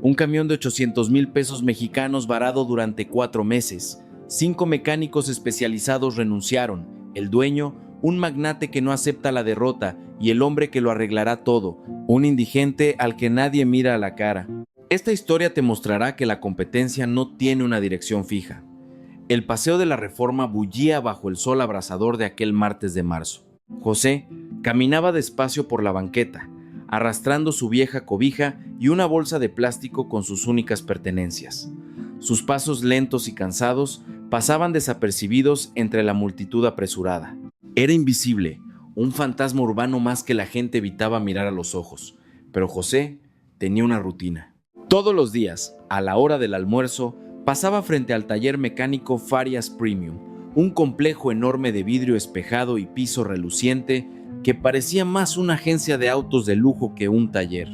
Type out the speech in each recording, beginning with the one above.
Un camión de 800,000 pesos mexicanos varado durante 4 meses. 5 mecánicos especializados renunciaron. El dueño, un magnate que no acepta la derrota, y el hombre que lo arreglará todo, un indigente al que nadie mira a la cara. Esta historia te mostrará que la competencia no tiene una dirección fija. El Paseo de la Reforma bullía bajo el sol abrasador de aquel martes de marzo. José caminaba despacio por la banqueta, arrastrando su vieja cobija y una bolsa de plástico con sus únicas pertenencias. Sus pasos lentos y cansados pasaban desapercibidos entre la multitud apresurada. Era invisible, un fantasma urbano más que la gente evitaba mirar a los ojos, pero José tenía una rutina. Todos los días, a la hora del almuerzo, pasaba frente al taller mecánico Farias Premium, un complejo enorme de vidrio espejado y piso reluciente que parecía más una agencia de autos de lujo que un taller.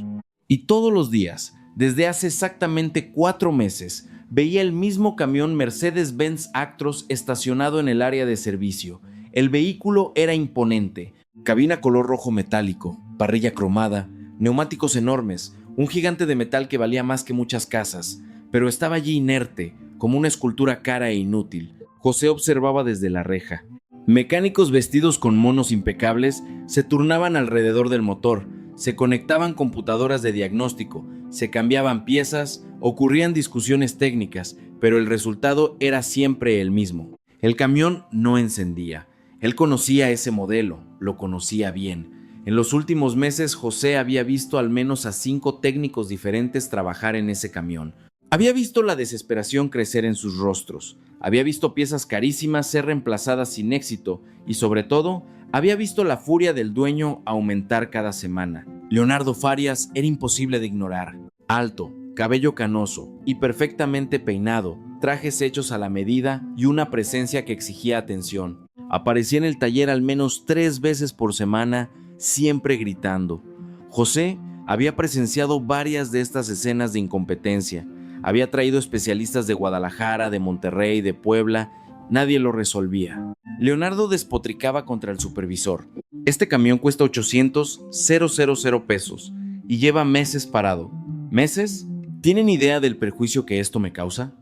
Y todos los días, desde hace exactamente 4 meses, veía el mismo camión Mercedes-Benz Actros estacionado en el área de servicio. El vehículo era imponente, cabina color rojo metálico, parrilla cromada, neumáticos enormes, un gigante de metal que valía más que muchas casas, pero estaba allí inerte, como una escultura cara e inútil. José observaba desde la reja. Mecánicos vestidos con monos impecables se turnaban alrededor del motor, se conectaban computadoras de diagnóstico, se cambiaban piezas, ocurrían discusiones técnicas, pero el resultado era siempre el mismo. El camión no encendía. Él conocía ese modelo, lo conocía bien. En los últimos meses, José había visto al menos a 5 técnicos diferentes trabajar en ese camión. Había visto la desesperación crecer en sus rostros, había visto piezas carísimas ser reemplazadas sin éxito y, sobre todo, había visto la furia del dueño aumentar cada semana. Leonardo Farias era imposible de ignorar. Alto, cabello canoso y perfectamente peinado, trajes hechos a la medida y una presencia que exigía atención. Aparecía en el taller al menos 3 veces por semana, siempre gritando. José había presenciado varias de estas escenas de incompetencia. Había traído especialistas de Guadalajara, de Monterrey, de Puebla. Nadie lo resolvía. Leonardo despotricaba contra el supervisor. Este camión cuesta 800,000 pesos y lleva meses parado. ¿Meses? ¿Tienen idea del perjuicio que esto me causa?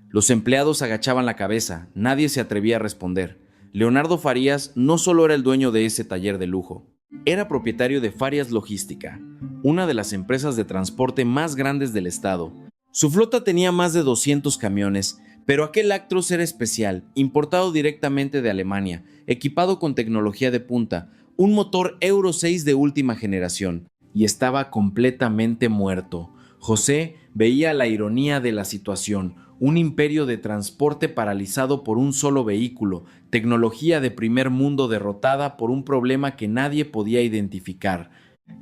Los empleados agachaban la cabeza. Nadie se atrevía a responder. Leonardo Farias no solo era el dueño de ese taller de lujo. Era propietario de Farias Logística, una de las empresas de transporte más grandes del estado. Su flota tenía más de 200 camiones, pero aquel Actros era especial, importado directamente de Alemania, equipado con tecnología de punta, un motor Euro 6 de última generación, y estaba completamente muerto. José veía la ironía de la situación, un imperio de transporte paralizado por un solo vehículo, tecnología de primer mundo derrotada por un problema que nadie podía identificar,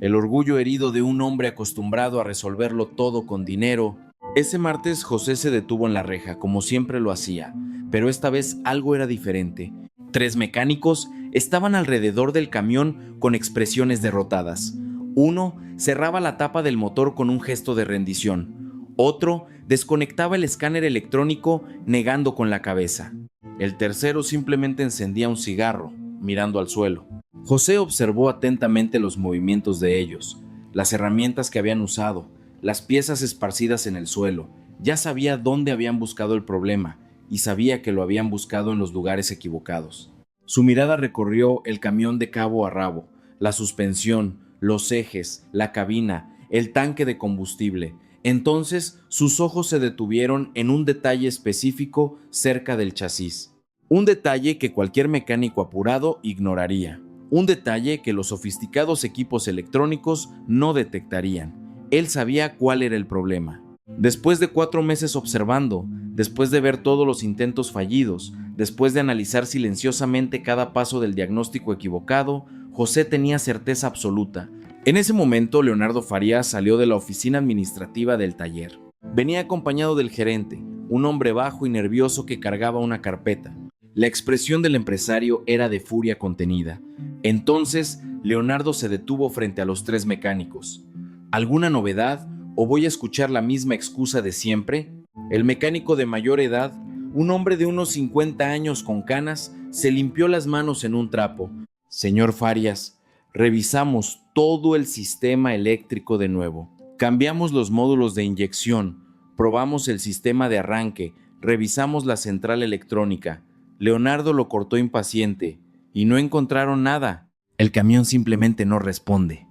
el orgullo herido de un hombre acostumbrado a resolverlo todo con dinero. Ese martes José se detuvo en la reja, como siempre lo hacía, pero esta vez algo era diferente. 3 mecánicos estaban alrededor del camión con expresiones derrotadas. Uno cerraba la tapa del motor con un gesto de rendición. Otro desconectaba el escáner electrónico negando con la cabeza. El tercero simplemente encendía un cigarro, mirando al suelo. José observó atentamente los movimientos de ellos, las herramientas que habían usado, las piezas esparcidas en el suelo. Ya sabía dónde habían buscado el problema y sabía que lo habían buscado en los lugares equivocados. Su mirada recorrió el camión de cabo a rabo, la suspensión, los ejes, la cabina, el tanque de combustible. Entonces sus ojos se detuvieron en un detalle específico cerca del chasis. Un detalle que cualquier mecánico apurado ignoraría. Un detalle que los sofisticados equipos electrónicos no detectarían. Él sabía cuál era el problema. Después de 4 meses observando, después de ver todos los intentos fallidos, después de analizar silenciosamente cada paso del diagnóstico equivocado, José tenía certeza absoluta. En ese momento, Leonardo Farias salió de la oficina administrativa del taller. Venía acompañado del gerente, un hombre bajo y nervioso que cargaba una carpeta. La expresión del empresario era de furia contenida. Entonces, Leonardo se detuvo frente a los 3 mecánicos. ¿Alguna novedad o voy a escuchar la misma excusa de siempre? El mecánico de mayor edad, un hombre de unos 50 años con canas, se limpió las manos en un trapo. Señor Farias, revisamos todo el sistema eléctrico de nuevo. Cambiamos los módulos de inyección, probamos el sistema de arranque, revisamos la central electrónica. Leonardo lo cortó impaciente y no encontraron nada. El camión simplemente no responde.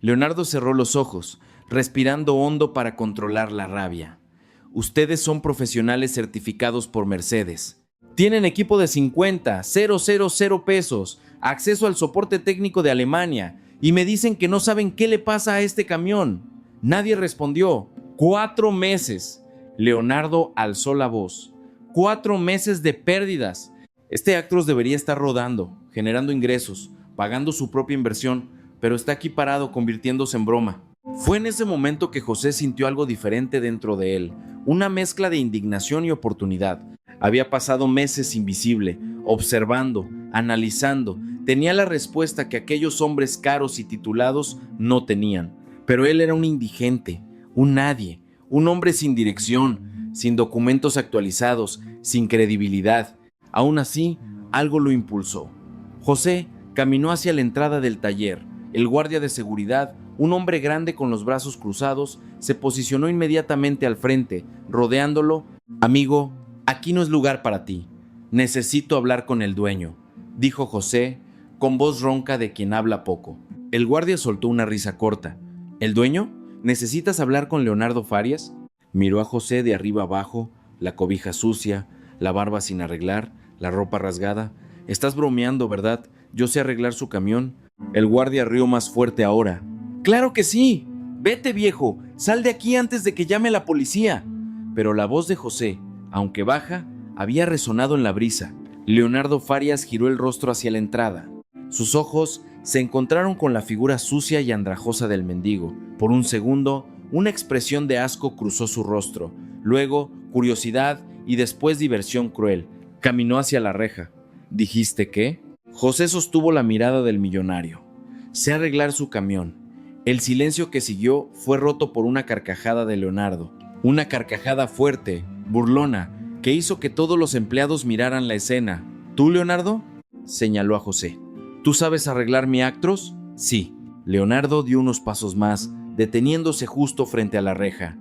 Leonardo cerró los ojos, respirando hondo para controlar la rabia. Ustedes son profesionales certificados por Mercedes. Tienen equipo de 50, 000 pesos, acceso al soporte técnico de Alemania, y me dicen que no saben qué le pasa a este camión. Nadie respondió. 4 meses. Leonardo alzó la voz. 4 meses de pérdidas. Este Actros debería estar rodando, generando ingresos, pagando su propia inversión, pero está aquí parado convirtiéndose en broma. Fue en ese momento que José sintió algo diferente dentro de él, una mezcla de indignación y oportunidad. Había pasado meses invisible, observando, analizando, tenía la respuesta que aquellos hombres caros y titulados no tenían, pero él era un indigente, un nadie, un hombre sin dirección, sin documentos actualizados, sin credibilidad. Aún así, algo lo impulsó. José caminó hacia la entrada del taller. El guardia de seguridad, un hombre grande con los brazos cruzados, se posicionó inmediatamente al frente, rodeándolo. Amigo, aquí no es lugar para ti. Necesito hablar con el dueño, dijo José, con voz ronca de quien habla poco. El guardia soltó una risa corta. ¿El dueño? ¿Necesitas hablar con Leonardo Farias? Miró a José de arriba abajo, la cobija sucia, la barba sin arreglar, la ropa rasgada. Estás bromeando, ¿verdad? Yo sé arreglar su camión. El guardia rió más fuerte ahora. ¡Claro que sí! ¡Vete, viejo! ¡Sal de aquí antes de que llame la policía! Pero la voz de José, aunque baja, había resonado en la brisa. Leonardo Farias giró el rostro hacia la entrada. Sus ojos se encontraron con la figura sucia y andrajosa del mendigo. Por un segundo, una expresión de asco cruzó su rostro. Luego, curiosidad y después diversión cruel. Caminó hacia la reja. ¿Dijiste qué? José sostuvo la mirada del millonario. Sé arreglar su camión. El silencio que siguió fue roto por una carcajada de Leonardo. Una carcajada fuerte, burlona, que hizo que todos los empleados miraran la escena. ¿Tú, Leonardo? Señaló a José. ¿Tú sabes arreglar mi Actros? Sí. Leonardo dio unos pasos más, deteniéndose justo frente a la reja.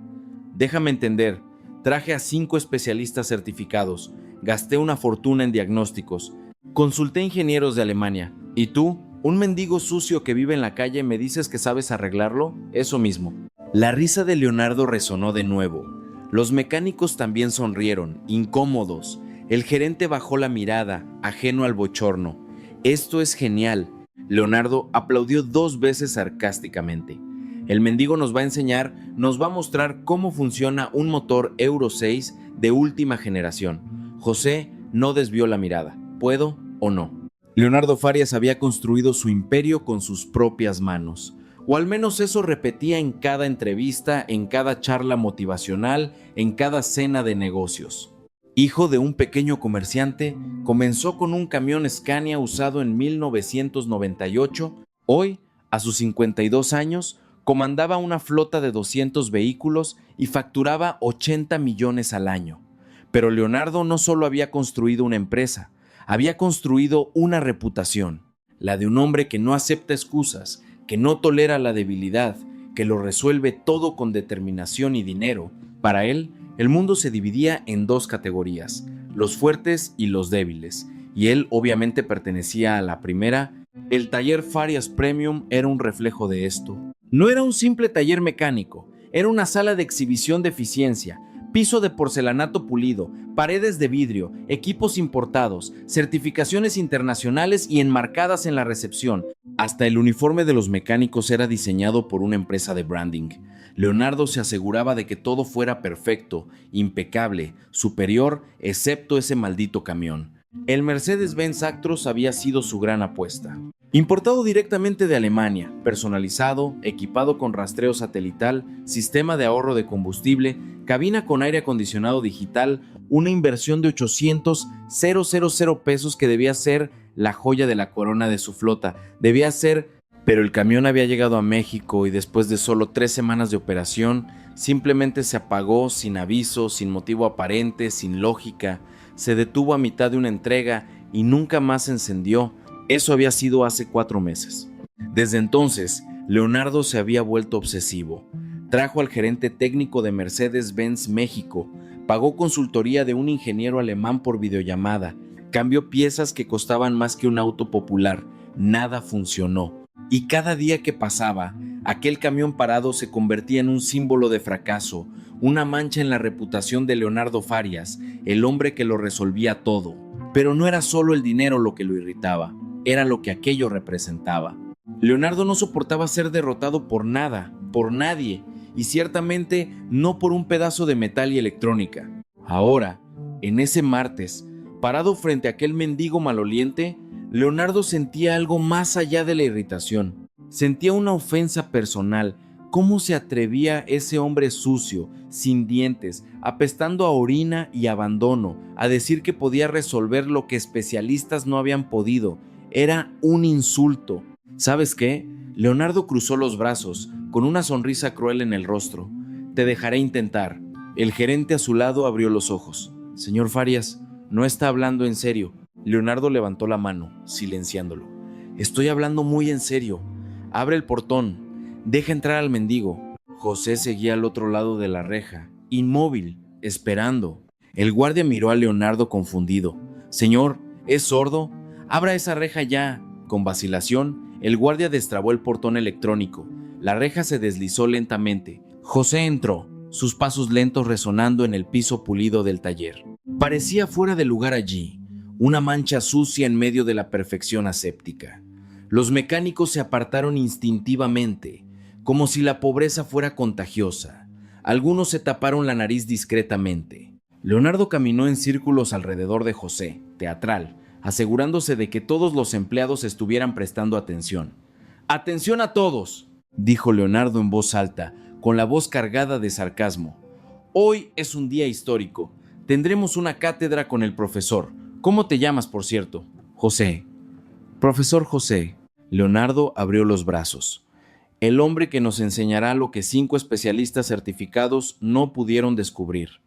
Déjame entender. Traje a 5 especialistas certificados. Gasté una fortuna en diagnósticos. Consulté ingenieros de Alemania. ¿Y tú? ¿Un mendigo sucio que vive en la calle me dices que sabes arreglarlo? Eso mismo. La risa de Leonardo resonó de nuevo. Los mecánicos también sonrieron, incómodos. El gerente bajó la mirada, ajeno al bochorno. Esto es genial. Leonardo aplaudió 2 veces sarcásticamente. El mendigo nos va a enseñar, nos va a mostrar cómo funciona un motor Euro 6 de última generación. José no desvió la mirada. ¿Puedo o no? Leonardo Farias había construido su imperio con sus propias manos. O al menos eso repetía en cada entrevista, en cada charla motivacional, en cada cena de negocios. Hijo de un pequeño comerciante, comenzó con un camión Scania usado en 1998. Hoy, a sus 52 años, comandaba una flota de 200 vehículos y facturaba 80 millones al año. Pero Leonardo no solo había construido una empresa, había construido una reputación, la de un hombre que no acepta excusas, que no tolera la debilidad, que lo resuelve todo con determinación y dinero. Para él, el mundo se dividía en 2 categorías, los fuertes y los débiles, y él obviamente pertenecía a la primera. El taller Farias Premium era un reflejo de esto. No era un simple taller mecánico, era una sala de exhibición de eficiencia, piso de porcelanato pulido, paredes de vidrio, equipos importados, certificaciones internacionales y enmarcadas en la recepción. Hasta el uniforme de los mecánicos era diseñado por una empresa de branding. Leonardo se aseguraba de que todo fuera perfecto, impecable, superior, excepto ese maldito camión. El Mercedes-Benz Actros había sido su gran apuesta. Importado directamente de Alemania, personalizado, equipado con rastreo satelital, sistema de ahorro de combustible, cabina con aire acondicionado digital, una inversión de 800,000 pesos que debía ser la joya de la corona de su flota. Debía ser, pero el camión había llegado a México y después de solo 3 semanas de operación, simplemente se apagó sin aviso, sin motivo aparente, sin lógica. Se detuvo a mitad de una entrega y nunca más se encendió. Eso había sido hace 4 meses. Desde entonces, Leonardo se había vuelto obsesivo. Trajo al gerente técnico de Mercedes-Benz México, pagó consultoría de un ingeniero alemán por videollamada, cambió piezas que costaban más que un auto popular. Nada funcionó. Y cada día que pasaba, aquel camión parado se convertía en un símbolo de fracaso, una mancha en la reputación de Leonardo Farias, el hombre que lo resolvía todo. Pero no era solo el dinero lo que lo irritaba, era lo que aquello representaba. Leonardo no soportaba ser derrotado por nada, por nadie, y ciertamente no por un pedazo de metal y electrónica. Ahora, en ese martes, parado frente a aquel mendigo maloliente, Leonardo sentía algo más allá de la irritación. Sentía una ofensa personal. ¿Cómo se atrevía ese hombre sucio, sin dientes, apestando a orina y abandono, a decir que podía resolver lo que especialistas no habían podido? Era un insulto. ¿Sabes qué? Leonardo cruzó los brazos, con una sonrisa cruel en el rostro. Te dejaré intentar. El gerente a su lado abrió los ojos. Señor Farias, no está hablando en serio. Leonardo levantó la mano, silenciándolo. Estoy hablando muy en serio. Abre el portón. Deja entrar al mendigo. José seguía al otro lado de la reja, inmóvil, esperando. El guardia miró a Leonardo confundido. Señor, ¿es sordo? Abra esa reja ya. Con vacilación, el guardia destrabó el portón electrónico. La reja se deslizó lentamente. José entró, sus pasos lentos resonando en el piso pulido del taller. Parecía fuera de lugar allí, una mancha sucia en medio de la perfección aséptica. Los mecánicos se apartaron instintivamente, como si la pobreza fuera contagiosa. Algunos se taparon la nariz discretamente. Leonardo caminó en círculos alrededor de José, teatral, asegurándose de que todos los empleados estuvieran prestando atención. «¡Atención a todos!», dijo Leonardo en voz alta, con la voz cargada de sarcasmo. «Hoy es un día histórico. Tendremos una cátedra con el profesor. ¿Cómo te llamas, por cierto?» «José». «Profesor José». Leonardo abrió los brazos. «El hombre que nos enseñará lo que 5 especialistas certificados no pudieron descubrir».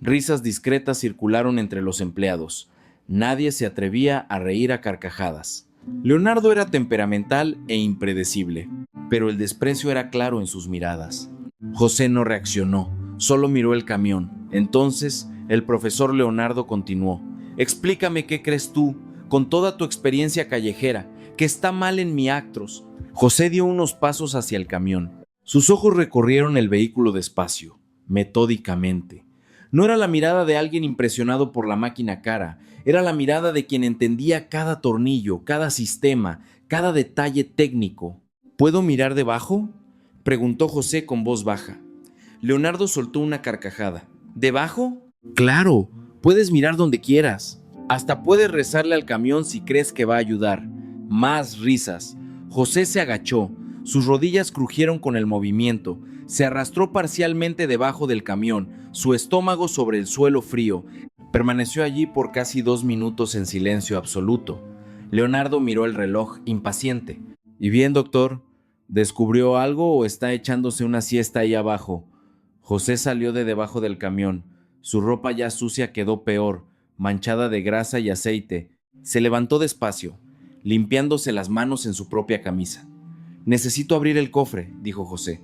Risas discretas circularon entre los empleados. Nadie se atrevía a reír a carcajadas. Leonardo era temperamental e impredecible, pero el desprecio era claro en sus miradas. José no reaccionó, solo miró el camión. Entonces, el profesor Leonardo continuó. «Explícame qué crees tú, con toda tu experiencia callejera, que está mal en mi Actros». José dio unos pasos hacia el camión. Sus ojos recorrieron el vehículo despacio, metódicamente. No era la mirada de alguien impresionado por la máquina cara, era la mirada de quien entendía cada tornillo, cada sistema, cada detalle técnico. ¿Puedo mirar debajo?, preguntó José con voz baja. Leonardo soltó una carcajada. ¿Debajo? Claro, puedes mirar donde quieras. Hasta puedes rezarle al camión si crees que va a ayudar. Más risas. José se agachó, sus rodillas crujieron con el movimiento, se arrastró parcialmente debajo del camión, su estómago sobre el suelo frío. Permaneció allí por casi 2 minutos en silencio absoluto. Leonardo miró el reloj, impaciente. ¿Y bien, doctor? ¿Descubrió algo o está echándose una siesta ahí abajo? José salió de debajo del camión. Su ropa ya sucia quedó peor, manchada de grasa y aceite. Se levantó despacio, limpiándose las manos en su propia camisa. «Necesito abrir el cofre», dijo José.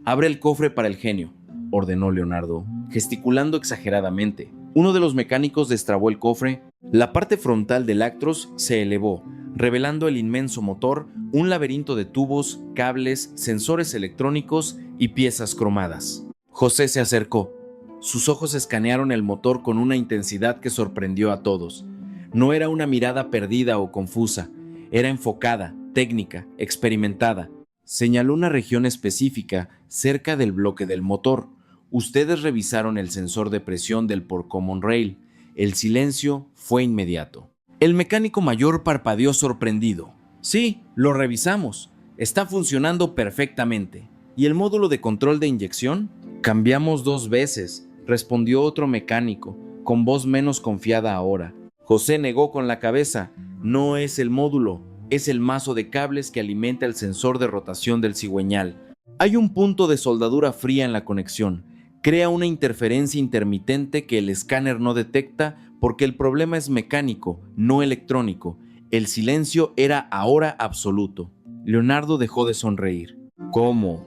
«Abre el cofre para el genio», ordenó Leonardo, gesticulando exageradamente. Uno de los mecánicos destrabó el cofre. La parte frontal del Actros se elevó, revelando el inmenso motor, un laberinto de tubos, cables, sensores electrónicos y piezas cromadas. José se acercó. Sus ojos escanearon el motor con una intensidad que sorprendió a todos. No era una mirada perdida o confusa, era enfocada, técnica, experimentada. Señaló una región específica cerca del bloque del motor. Ustedes revisaron el sensor de presión del por Common Rail. El silencio fue inmediato. El mecánico mayor parpadeó sorprendido. «Sí, lo revisamos. Está funcionando perfectamente. ¿Y el módulo de control de inyección?» «Cambiamos 2 veces», respondió otro mecánico, con voz menos confiada ahora. José negó con la cabeza. «No es el módulo, es el mazo de cables que alimenta el sensor de rotación del cigüeñal. Hay un punto de soldadura fría en la conexión. Crea una interferencia intermitente que el escáner no detecta porque el problema es mecánico, no electrónico». El silencio era ahora absoluto. Leonardo dejó de sonreír. «¿Cómo?».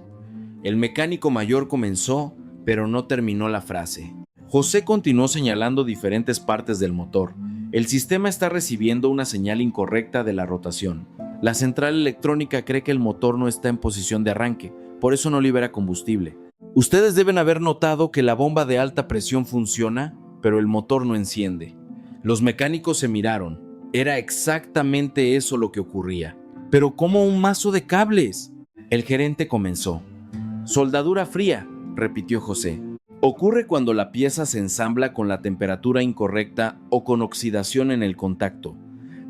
El mecánico mayor comenzó, pero no terminó la frase. José continuó señalando diferentes partes del motor. El sistema está recibiendo una señal incorrecta de la rotación. La central electrónica cree que el motor no está en posición de arranque, por eso no libera combustible. Ustedes deben haber notado que la bomba de alta presión funciona, pero el motor no enciende. Los mecánicos se miraron. Era exactamente eso lo que ocurría. ¿Pero cómo un mazo de cables? El gerente comenzó. Soldadura fría, repitió José. Ocurre cuando la pieza se ensambla con la temperatura incorrecta o con oxidación en el contacto.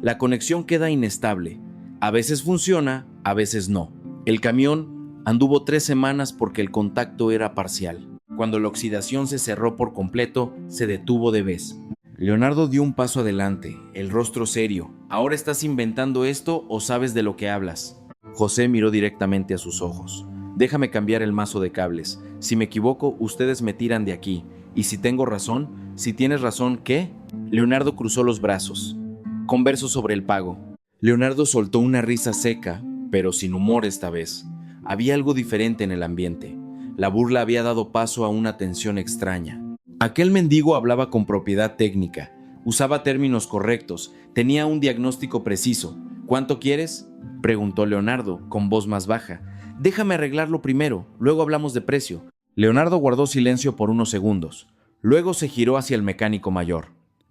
La conexión queda inestable. A veces funciona, a veces no. El camión anduvo 3 semanas porque el contacto era parcial. Cuando la oxidación se cerró por completo, se detuvo de vez. Leonardo dio un paso adelante, el rostro serio. ¿Ahora estás inventando esto o sabes de lo que hablas? José miró directamente a sus ojos. Déjame cambiar el mazo de cables. Si me equivoco, ustedes me tiran de aquí. Y si tengo razón, si tienes razón, ¿qué? Leonardo cruzó los brazos. Converso sobre el pago. Leonardo soltó una risa seca, pero sin humor esta vez. Había algo diferente en el ambiente. La burla había dado paso a una tensión extraña. Aquel mendigo hablaba con propiedad técnica, usaba términos correctos, tenía un diagnóstico preciso. ¿Cuánto quieres?, preguntó Leonardo, con voz más baja. Déjame arreglarlo primero, luego hablamos de precio. Leonardo guardó silencio por unos segundos. Luego se giró hacia el mecánico mayor.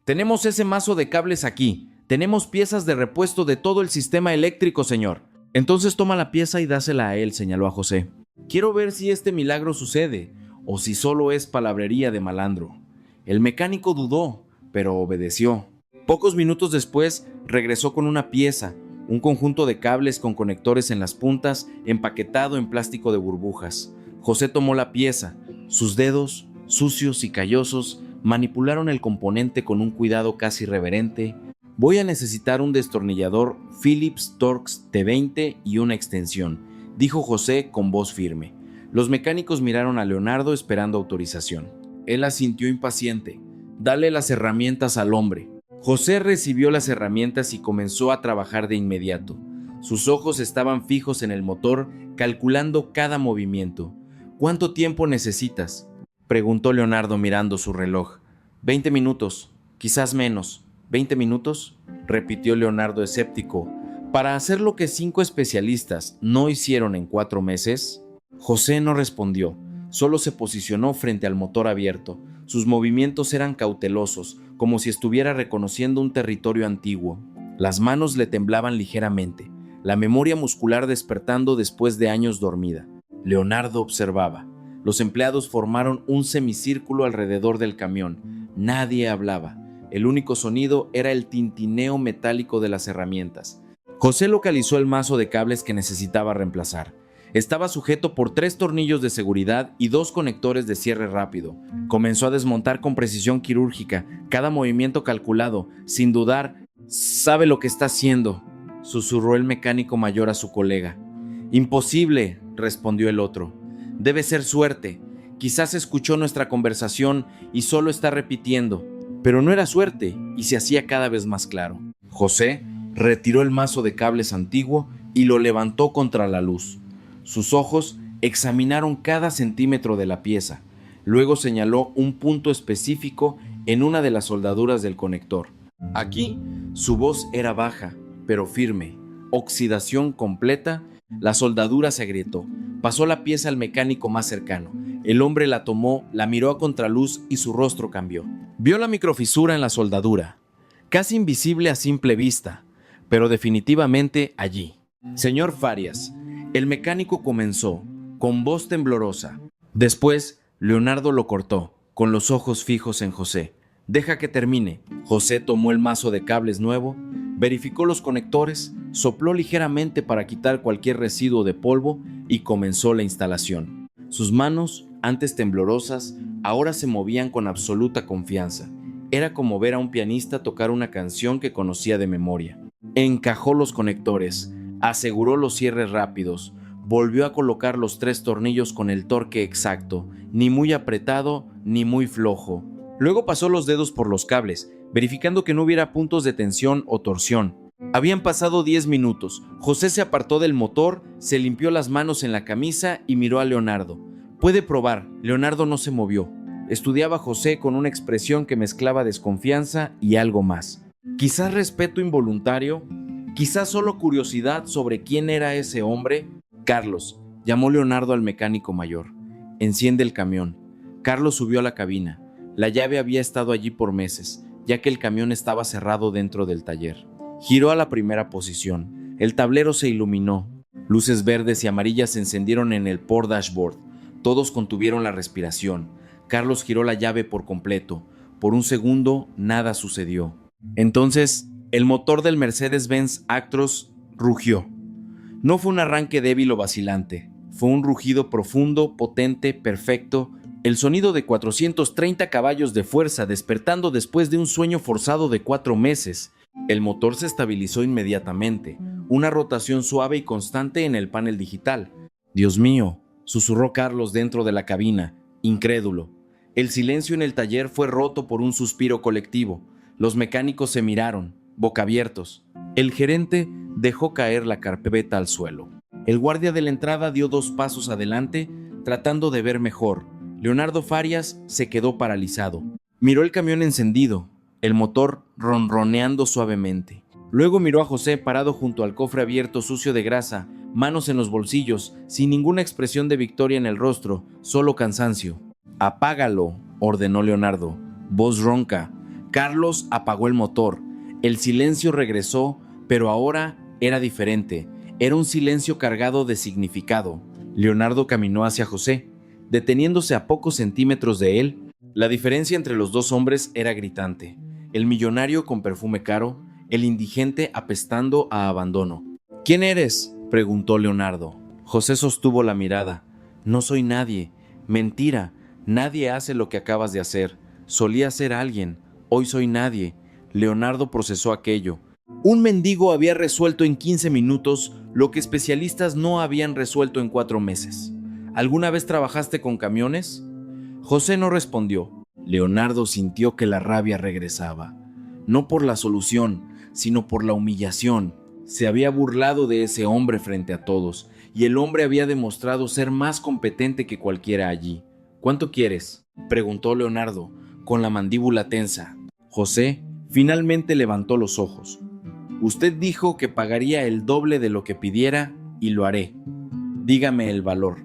Tenemos ese mazo de cables aquí. Tenemos piezas de repuesto de todo el sistema eléctrico, señor. Entonces toma la pieza y dásela a él, señaló a José. Quiero ver si este milagro sucede, o si solo es palabrería de malandro. El mecánico dudó, pero obedeció. Pocos minutos después, regresó con una pieza, un conjunto de cables con conectores en las puntas, empaquetado en plástico de burbujas. José tomó la pieza. Sus dedos, sucios y callosos, manipularon el componente con un cuidado casi reverente. Voy a necesitar un destornillador Phillips Torx T20 y una extensión, dijo José con voz firme. Los mecánicos miraron a Leonardo esperando autorización. Él asintió impaciente. Dale las herramientas al hombre. José recibió las herramientas y comenzó a trabajar de inmediato. Sus ojos estaban fijos en el motor, calculando cada movimiento. ¿Cuánto tiempo necesitas?, preguntó Leonardo mirando su reloj. 20 minutos, quizás menos. ¿20 minutos?, repitió Leonardo escéptico. ¿Para hacer lo que 5 especialistas no hicieron en 4 meses? José no respondió, solo se posicionó frente al motor abierto. Sus movimientos eran cautelosos, como si estuviera reconociendo un territorio antiguo. Las manos le temblaban ligeramente, la memoria muscular despertando después de años dormida. Leonardo observaba. Los empleados formaron un semicírculo alrededor del camión. Nadie hablaba. El único sonido era el tintineo metálico de las herramientas. José localizó el mazo de cables que necesitaba reemplazar. Estaba sujeto por 3 tornillos de seguridad y 2 conectores de cierre rápido. Comenzó a desmontar con precisión quirúrgica, cada movimiento calculado, sin dudar. «Sabe lo que está haciendo», susurró el mecánico mayor a su colega. «Imposible», respondió el otro. «Debe ser suerte. Quizás escuchó nuestra conversación y solo está repitiendo». Pero no era suerte y se hacía cada vez más claro. José retiró el mazo de cables antiguo y lo levantó contra la luz. Sus ojos examinaron cada centímetro de la pieza. Luego señaló un punto específico en una de las soldaduras del conector. Aquí, su voz era baja, pero firme. Oxidación completa. La soldadura se agrietó. Pasó la pieza al mecánico más cercano. El hombre la tomó, la miró a contraluz y su rostro cambió. Vio la microfisura en la soldadura, casi invisible a simple vista, pero definitivamente allí. «Señor Farias», el mecánico comenzó, con voz temblorosa. Después, Leonardo lo cortó, con los ojos fijos en José. «Deja que termine». José tomó el mazo de cables nuevo, verificó los conectores, sopló ligeramente para quitar cualquier residuo de polvo y comenzó la instalación. Sus manos, antes temblorosas, ahora se movían con absoluta confianza. Era como ver a un pianista tocar una canción que conocía de memoria. Encajó los conectores, aseguró los cierres rápidos, volvió a colocar los 3 tornillos con el torque exacto, ni muy apretado ni muy flojo. Luego pasó los dedos por los cables, verificando que no hubiera puntos de tensión o torsión. Habían pasado 10 minutos. José se apartó del motor, se limpió las manos en la camisa y miró a Leonardo. «Puede probar». Leonardo no se movió. Estudiaba a José con una expresión que mezclaba desconfianza y algo más. Quizás respeto involuntario, quizás solo curiosidad sobre quién era ese hombre. «Carlos», llamó Leonardo al mecánico mayor. «Enciende el camión». Carlos subió a la cabina. La llave había estado allí por meses, ya que el camión estaba cerrado dentro del taller. Giró a la primera posición. El tablero se iluminó. Luces verdes y amarillas se encendieron en el port dashboard. Todos contuvieron la respiración. Carlos giró la llave por completo. Por un segundo, nada sucedió. Entonces, el motor del Mercedes-Benz Actros rugió. No fue un arranque débil o vacilante. Fue un rugido profundo, potente, perfecto. El sonido de 430 caballos de fuerza despertando después de un sueño forzado de 4 meses. El motor se estabilizó inmediatamente. Una rotación suave y constante en el panel digital. «Dios mío», susurró Carlos dentro de la cabina, incrédulo. El silencio en el taller fue roto por un suspiro colectivo. Los mecánicos se miraron, boca abiertos. El gerente dejó caer la carpeta al suelo. El guardia de la entrada dio 2 pasos adelante, tratando de ver mejor. Leonardo Farias se quedó paralizado. Miró el camión encendido, el motor ronroneando suavemente. Luego miró a José parado junto al cofre abierto sucio de grasa, manos en los bolsillos, sin ninguna expresión de victoria en el rostro, solo cansancio. «Apágalo», ordenó Leonardo. Voz ronca. Carlos apagó el motor. El silencio regresó, pero ahora era diferente. Era un silencio cargado de significado. Leonardo caminó hacia José, deteniéndose a pocos centímetros de él. La diferencia entre los dos hombres era gritante. El millonario con perfume caro, el indigente apestando a abandono. «¿Quién eres?», preguntó Leonardo. José sostuvo la mirada. «No soy nadie. Mentira. Nadie hace lo que acabas de hacer. Solía ser alguien. Hoy soy nadie». Leonardo procesó aquello. Un mendigo había resuelto en 15 minutos lo que especialistas no habían resuelto en 4 meses. ¿Alguna vez trabajaste con camiones? José no respondió. Leonardo sintió que la rabia regresaba. No por la solución, sino por la humillación. Se había burlado de ese hombre frente a todos, y el hombre había demostrado ser más competente que cualquiera allí. «¿Cuánto quieres?», preguntó Leonardo, con la mandíbula tensa. José finalmente levantó los ojos. «Usted dijo que pagaría el doble de lo que pidiera, y lo haré. Dígame el valor».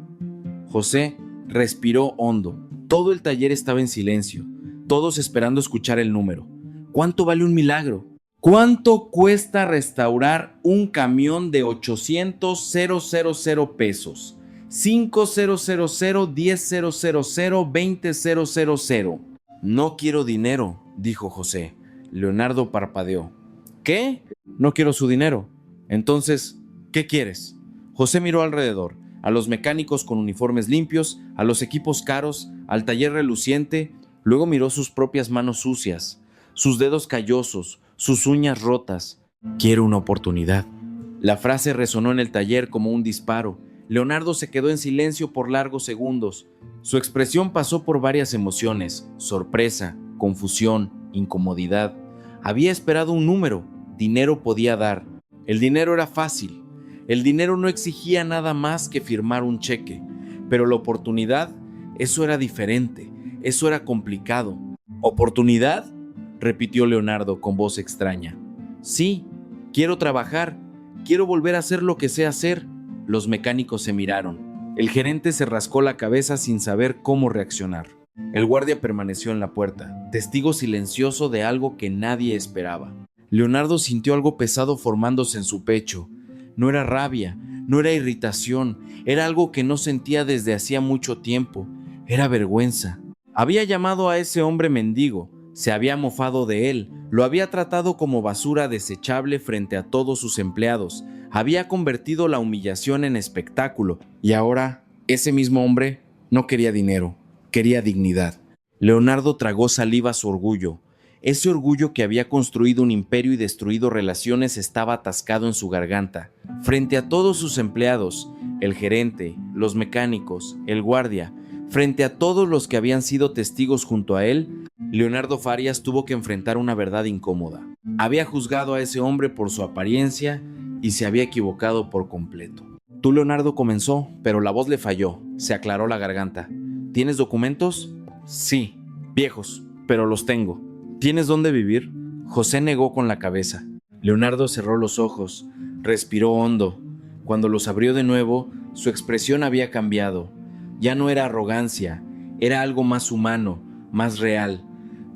José respiró hondo. Todo el taller estaba en silencio, todos esperando escuchar el número. ¿Cuánto vale un milagro? ¿Cuánto cuesta restaurar un camión de 800,000 pesos? 5,000, 10,000, 20,000. «No quiero dinero», dijo José. Leonardo parpadeó. «¿Qué? No quiero su dinero. Entonces, ¿qué quieres?». José miró alrededor, a los mecánicos con uniformes limpios, a los equipos caros, al taller reluciente. Luego miró sus propias manos sucias, sus dedos callosos, sus uñas rotas. «Quiero una oportunidad». La frase resonó en el taller como un disparo. Leonardo se quedó en silencio por largos segundos. Su expresión pasó por varias emociones: sorpresa, confusión, incomodidad. Había esperado un número. Dinero podía dar. El dinero era fácil. El dinero no exigía nada más que firmar un cheque. Pero la oportunidad, eso era diferente. Eso era complicado. «¿Oportunidad?», repitió Leonardo con voz extraña. «Sí, quiero trabajar. Quiero volver a hacer lo que sé hacer». Los mecánicos se miraron. El gerente se rascó la cabeza sin saber cómo reaccionar. El guardia permaneció en la puerta, testigo silencioso de algo que nadie esperaba. Leonardo sintió algo pesado formándose en su pecho. No era rabia, no era irritación, era algo que no sentía desde hacía mucho tiempo. Era vergüenza. Había llamado a ese hombre mendigo, se había mofado de él, lo había tratado como basura desechable frente a todos sus empleados, había convertido la humillación en espectáculo, y ahora ese mismo hombre no quería dinero, quería dignidad. Leonardo tragó saliva a su orgullo. Ese orgullo que había construido un imperio y destruido relaciones estaba atascado en su garganta. Frente a todos sus empleados, el gerente, los mecánicos, el guardia, frente a todos los que habían sido testigos junto a él, Leonardo Farias tuvo que enfrentar una verdad incómoda. Había juzgado a ese hombre por su apariencia y se había equivocado por completo. Tú, Leonardo, comenzó, pero la voz le falló. Se aclaró la garganta. ¿Tienes documentos? Sí, viejos, pero los tengo. ¿Tienes dónde vivir? José negó con la cabeza. Leonardo cerró los ojos, respiró hondo. Cuando los abrió de nuevo, su expresión había cambiado. Ya no era arrogancia, era algo más humano, más real.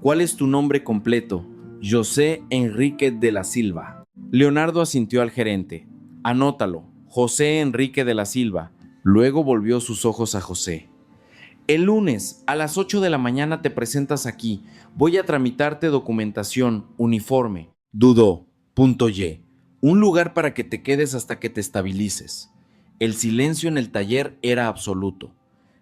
¿Cuál es tu nombre completo? José Enrique de la Silva. Leonardo asintió al gerente. Anótalo, José Enrique de la Silva. Luego volvió sus ojos a José. El lunes a las 8 de la mañana te presentas aquí. Voy a tramitarte documentación, uniforme. Dudó. Punto Y. Un lugar para que te quedes hasta que te estabilices. El silencio en el taller era absoluto.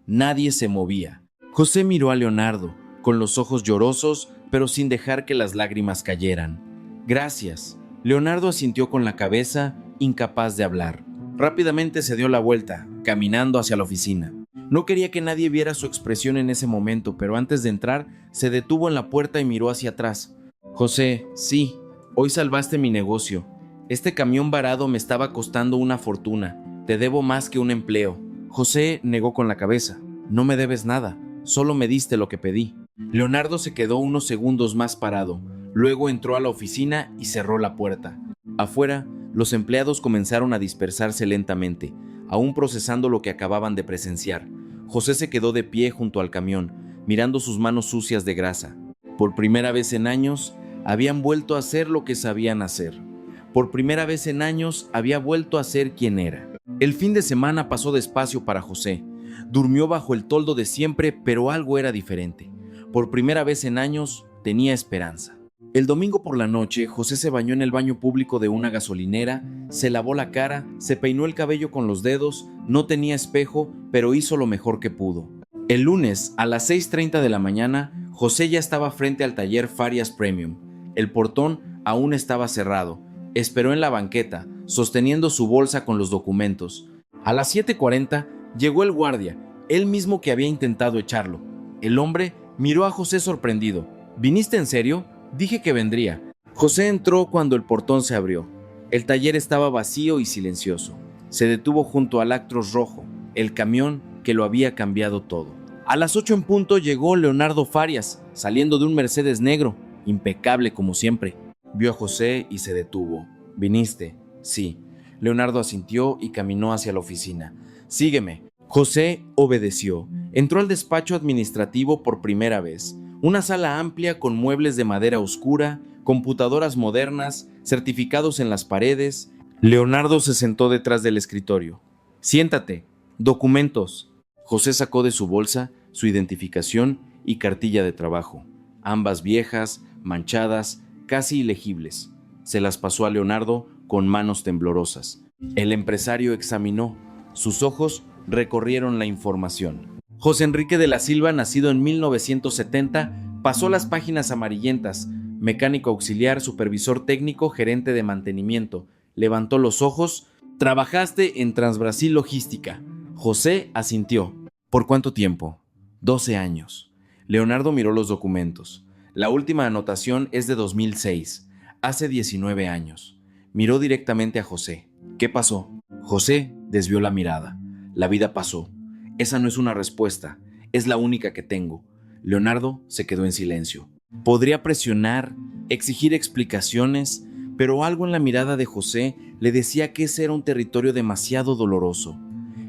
Nadie se movía. José miró a Leonardo, con los ojos llorosos, pero sin dejar que las lágrimas cayeran. Gracias. Leonardo asintió con la cabeza, incapaz de hablar. Rápidamente se dio la vuelta, caminando hacia la oficina. No quería que nadie viera su expresión en ese momento, pero antes de entrar, se detuvo en la puerta y miró hacia atrás. José, sí, hoy salvaste mi negocio. Este camión varado me estaba costando una fortuna. Te debo más que un empleo. José negó con la cabeza. No me debes nada, solo me diste lo que pedí. Leonardo se quedó unos segundos más parado. Luego entró a la oficina y cerró la puerta. Afuera, los empleados comenzaron a dispersarse lentamente, aún procesando lo que acababan de presenciar. José se quedó de pie junto al camión, mirando sus manos sucias de grasa. Por primera vez en años, habían vuelto a hacer lo que sabían hacer. Por primera vez en años, había vuelto a ser quien era. El fin de semana pasó despacio para José. Durmió bajo el toldo de siempre, pero algo era diferente. Por primera vez en años, tenía esperanza. El domingo por la noche, José se bañó en el baño público de una gasolinera, se lavó la cara, se peinó el cabello con los dedos, no tenía espejo, pero hizo lo mejor que pudo. El lunes, a las 6:30 de la mañana, José ya estaba frente al taller Farias Premium. El portón aún estaba cerrado. Esperó en la banqueta, sosteniendo su bolsa con los documentos. A las 7:40 llegó el guardia, él mismo que había intentado echarlo. El hombre miró a José sorprendido. ¿Viniste en serio? Dije que vendría. José entró cuando el portón se abrió. El taller estaba vacío y silencioso. Se detuvo junto al Actros rojo, el camión que lo había cambiado todo. A las 8 en punto llegó Leonardo Farias, saliendo de un Mercedes negro, impecable como siempre. Vio a José y se detuvo. ¿Viniste? Sí. Leonardo asintió y caminó hacia la oficina. Sígueme. José obedeció. Entró al despacho administrativo por primera vez. Una sala amplia con muebles de madera oscura, computadoras modernas, certificados en las paredes. Leonardo se sentó detrás del escritorio. Siéntate. Documentos. José sacó de su bolsa su identificación y cartilla de trabajo, ambas viejas, manchadas, casi ilegibles. Se las pasó a Leonardo con manos temblorosas. El empresario examinó. Sus ojos recorrieron la información. José Enrique de la Silva, nacido en 1970, pasó las páginas amarillentas. Mecánico auxiliar, supervisor técnico, gerente de mantenimiento. Levantó los ojos. Trabajaste en Transbrasil Logística. José asintió. ¿Por cuánto tiempo? 12 años. Leonardo miró los documentos. La última anotación es de 2006, hace 19 años. Miró directamente a José. ¿Qué pasó? José desvió la mirada. La vida pasó. Esa no es una respuesta, es la única que tengo. Leonardo se quedó en silencio. Podría presionar, exigir explicaciones, pero algo en la mirada de José le decía que ese era un territorio demasiado doloroso.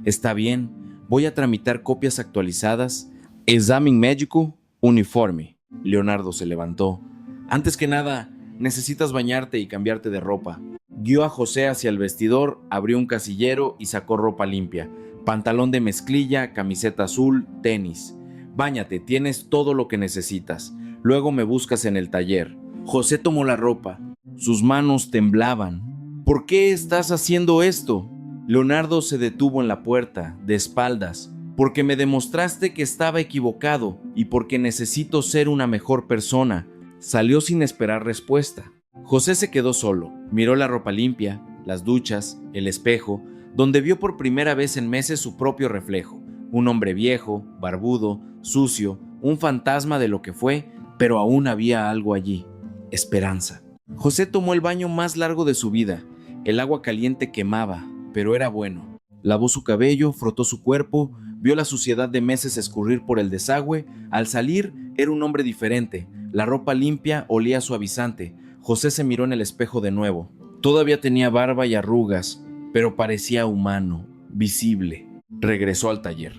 Está bien, voy a tramitar copias actualizadas. Examen médico, uniforme. Leonardo se levantó. Antes que nada, necesitas bañarte y cambiarte de ropa. Guió a José hacia el vestidor, abrió un casillero y sacó ropa limpia. Pantalón de mezclilla, camiseta azul, tenis. Báñate, tienes todo lo que necesitas. Luego me buscas en el taller. José tomó la ropa. Sus manos temblaban. ¿Por qué estás haciendo esto? Leonardo se detuvo en la puerta, de espaldas. Porque me demostraste que estaba equivocado y porque necesito ser una mejor persona. Salió sin esperar respuesta. José se quedó solo. Miró la ropa limpia, las duchas, el espejo, donde vio por primera vez en meses su propio reflejo. Un hombre viejo, barbudo, sucio, un fantasma de lo que fue, pero aún había algo allí: esperanza. José tomó el baño más largo de su vida. El agua caliente quemaba, pero era bueno. Lavó su cabello, frotó su cuerpo, vio la suciedad de meses escurrir por el desagüe. Al salir, era un hombre diferente. La ropa limpia olía suavizante. José se miró en el espejo de nuevo. Todavía tenía barba y arrugas, pero parecía humano, visible. Regresó al taller.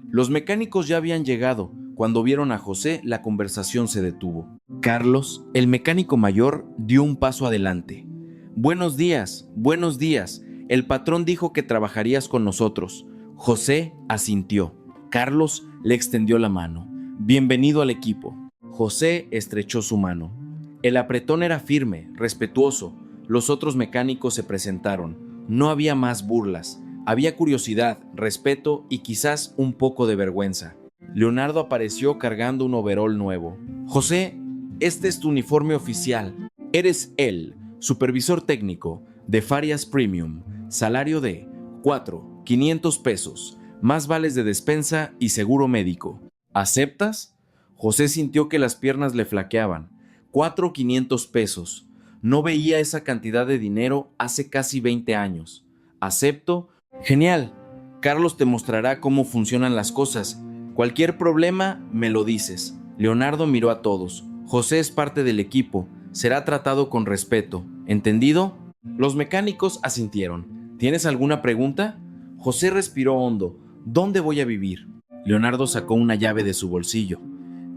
Los mecánicos ya habían llegado. Cuando vieron a José, la conversación se detuvo. Carlos, el mecánico mayor, dio un paso adelante. Buenos días, buenos días. El patrón dijo que trabajarías con nosotros. José asintió. Carlos le extendió la mano. Bienvenido al equipo. José estrechó su mano. El apretón era firme, respetuoso. Los otros mecánicos se presentaron. No había más burlas. Había curiosidad, respeto y quizás un poco de vergüenza. Leonardo apareció cargando un overol nuevo. José, este es tu uniforme oficial. Eres él, supervisor técnico de Farias Premium. Salario de 4,500 pesos, más vales de despensa y seguro médico. ¿Aceptas? José sintió que las piernas le flaqueaban. 4,500 pesos. No veía esa cantidad de dinero hace casi 20 años. ¿Acepto? Genial. Carlos te mostrará cómo funcionan las cosas. Cualquier problema, me lo dices. Leonardo miró a todos. José es parte del equipo. Será tratado con respeto. ¿Entendido? Los mecánicos asintieron. ¿Tienes alguna pregunta? José respiró hondo. ¿Dónde voy a vivir? Leonardo sacó una llave de su bolsillo.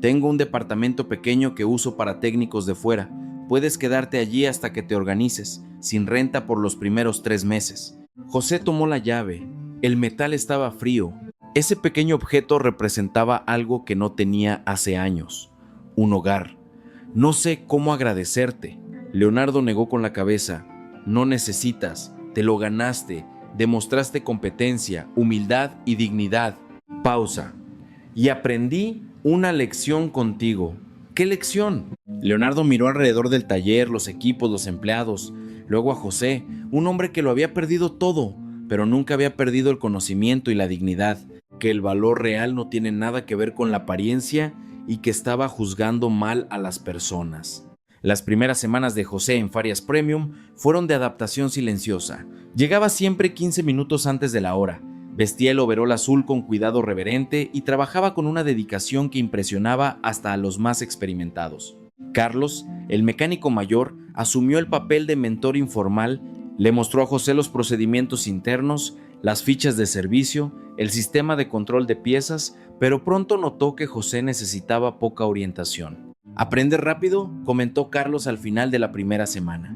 Tengo un departamento pequeño que uso para técnicos de fuera. Puedes quedarte allí hasta que te organices, sin renta por los primeros 3 meses. José tomó la llave. El metal estaba frío. Ese pequeño objeto representaba algo que no tenía hace años. Un hogar. No sé cómo agradecerte. Leonardo negó con la cabeza. No necesitas. Te lo ganaste. Demostraste competencia, humildad y dignidad. Pausa. Y aprendí una lección contigo. ¿Qué lección? Leonardo miró alrededor del taller, los equipos, los empleados. Luego a José, un hombre que lo había perdido todo, pero nunca había perdido el conocimiento y la dignidad. Que el valor real no tiene nada que ver con la apariencia y que estaba juzgando mal a las personas. Las primeras semanas de José en Farias Premium fueron de adaptación silenciosa. Llegaba siempre 15 minutos antes de la hora. Vestía el overol azul con cuidado reverente y trabajaba con una dedicación que impresionaba hasta a los más experimentados. Carlos, el mecánico mayor, asumió el papel de mentor informal. Le mostró a José los procedimientos internos, las fichas de servicio, el sistema de control de piezas, pero pronto notó que José necesitaba poca orientación. ¿Aprender rápido?, comentó Carlos al final de la primera semana.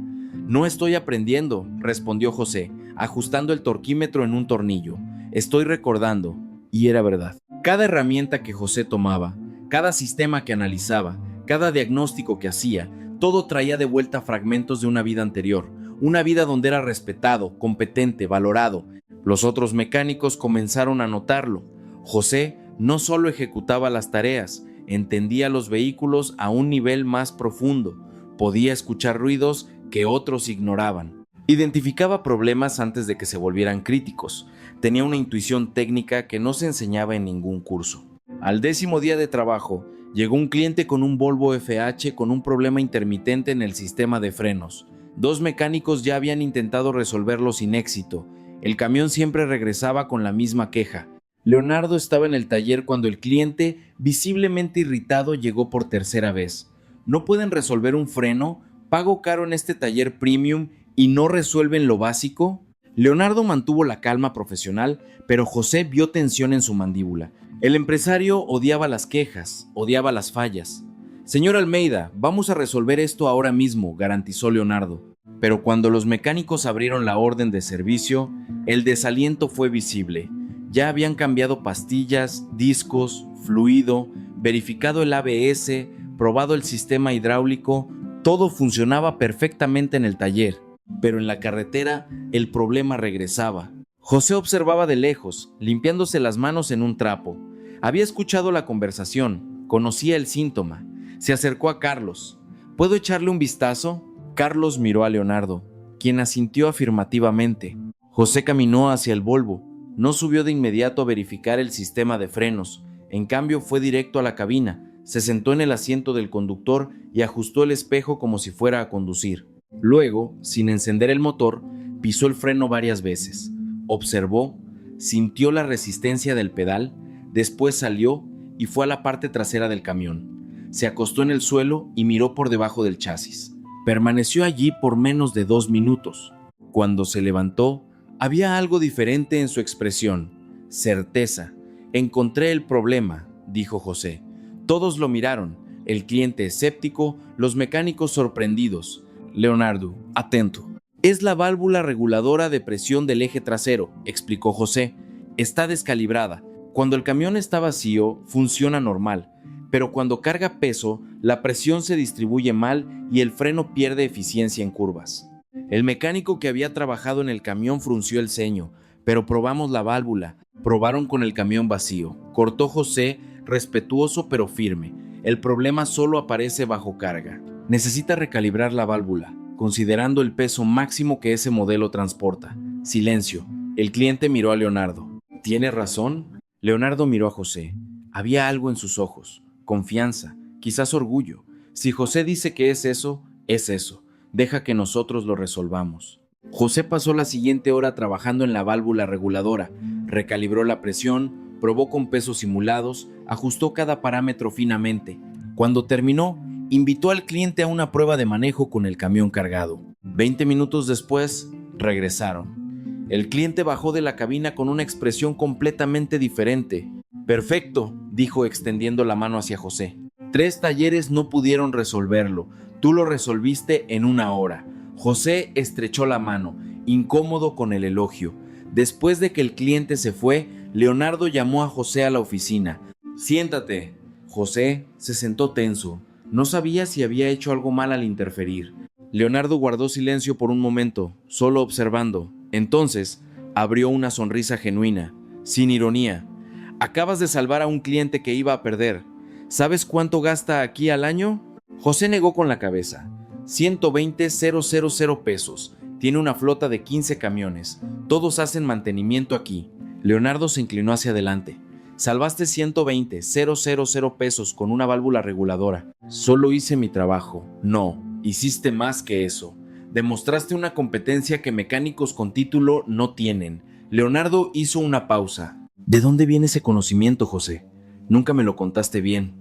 No estoy aprendiendo, respondió José, ajustando el torquímetro en un tornillo. Estoy recordando, y era verdad. Cada herramienta que José tomaba, cada sistema que analizaba, cada diagnóstico que hacía, todo traía de vuelta fragmentos de una vida anterior, una vida donde era respetado, competente, valorado. Los otros mecánicos comenzaron a notarlo. José no solo ejecutaba las tareas, entendía los vehículos a un nivel más profundo, podía escuchar ruidos que otros ignoraban. Identificaba problemas antes de que se volvieran críticos. Tenía una intuición técnica que no se enseñaba en ningún curso. Al 10º día de trabajo, llegó un cliente con un Volvo FH con un problema intermitente en el sistema de frenos. 2 mecánicos ya habían intentado resolverlo sin éxito. El camión siempre regresaba con la misma queja. Leonardo estaba en el taller cuando el cliente, visiblemente irritado, llegó por tercera vez. ¿No pueden resolver un freno? ¿Pago caro en este taller premium y no resuelven lo básico? Leonardo mantuvo la calma profesional, pero José vio tensión en su mandíbula. El empresario odiaba las quejas, odiaba las fallas. Señor Almeida, vamos a resolver esto ahora mismo, garantizó Leonardo. Pero cuando los mecánicos abrieron la orden de servicio, el desaliento fue visible. Ya habían cambiado pastillas, discos, fluido, verificado el ABS, probado el sistema hidráulico. Todo funcionaba perfectamente en el taller, pero en la carretera el problema regresaba. José observaba de lejos, limpiándose las manos en un trapo. Había escuchado la conversación, conocía el síntoma. Se acercó a Carlos. ¿Puedo echarle un vistazo? Carlos miró a Leonardo, quien asintió afirmativamente. José caminó hacia el Volvo. No subió de inmediato a verificar el sistema de frenos. En cambio, fue directo a la cabina. se sentó en el asiento del conductor y ajustó el espejo como si fuera a conducir. Luego, sin encender el motor, pisó el freno varias veces. Observó, sintió la resistencia del pedal, después salió y fue a la parte trasera del camión. Se acostó en el suelo y miró por debajo del chasis. Permaneció allí por menos de 2 minutos. Cuando se levantó, había algo diferente en su expresión. Certeza. Encontré el problema, dijo José. Todos lo miraron, el cliente escéptico, los mecánicos sorprendidos. Leonardo, atento. Es la válvula reguladora de presión del eje trasero, explicó José. Está descalibrada. Cuando el camión está vacío, funciona normal, pero cuando carga peso, la presión se distribuye mal y el freno pierde eficiencia en curvas. El mecánico que había trabajado en el camión frunció el ceño, pero probamos la válvula. Probaron con el camión vacío. Cortó José, respetuoso pero firme. El problema solo aparece bajo carga. Necesita recalibrar la válvula, considerando el peso máximo que ese modelo transporta. Silencio. El cliente miró a Leonardo. ¿Tiene razón? Leonardo miró a José. Había algo en sus ojos. Confianza, quizás orgullo. Si José dice que es eso, es eso. Deja que nosotros lo resolvamos. José pasó la siguiente hora trabajando en la válvula reguladora. Recalibró la presión, probó con pesos simulados, ajustó cada parámetro finamente. Cuando terminó, invitó al cliente a una prueba de manejo con el camión cargado. 20 minutos después, regresaron. El cliente bajó de la cabina con una expresión completamente diferente. Perfecto, dijo extendiendo la mano hacia José. 3 talleres no pudieron resolverlo. Tú lo resolviste en 1 hora. José estrechó la mano, incómodo con el elogio. Después de que el cliente se fue, Leonardo llamó a José a la oficina. Siéntate. José se sentó tenso. No sabía si había hecho algo mal al interferir. Leonardo guardó silencio por un momento, solo observando. Entonces, abrió una sonrisa genuina, sin ironía. Acabas de salvar a un cliente que iba a perder. ¿Sabes cuánto gasta aquí al año? José negó con la cabeza. 120,000 pesos. Tiene una flota de 15 camiones. Todos hacen mantenimiento aquí. Leonardo se inclinó hacia adelante. Salvaste 120,000 pesos con una válvula reguladora. Solo hice mi trabajo. No, hiciste más que eso. Demostraste una competencia que mecánicos con título no tienen. Leonardo hizo una pausa. ¿De dónde viene ese conocimiento, José? Nunca me lo contaste bien.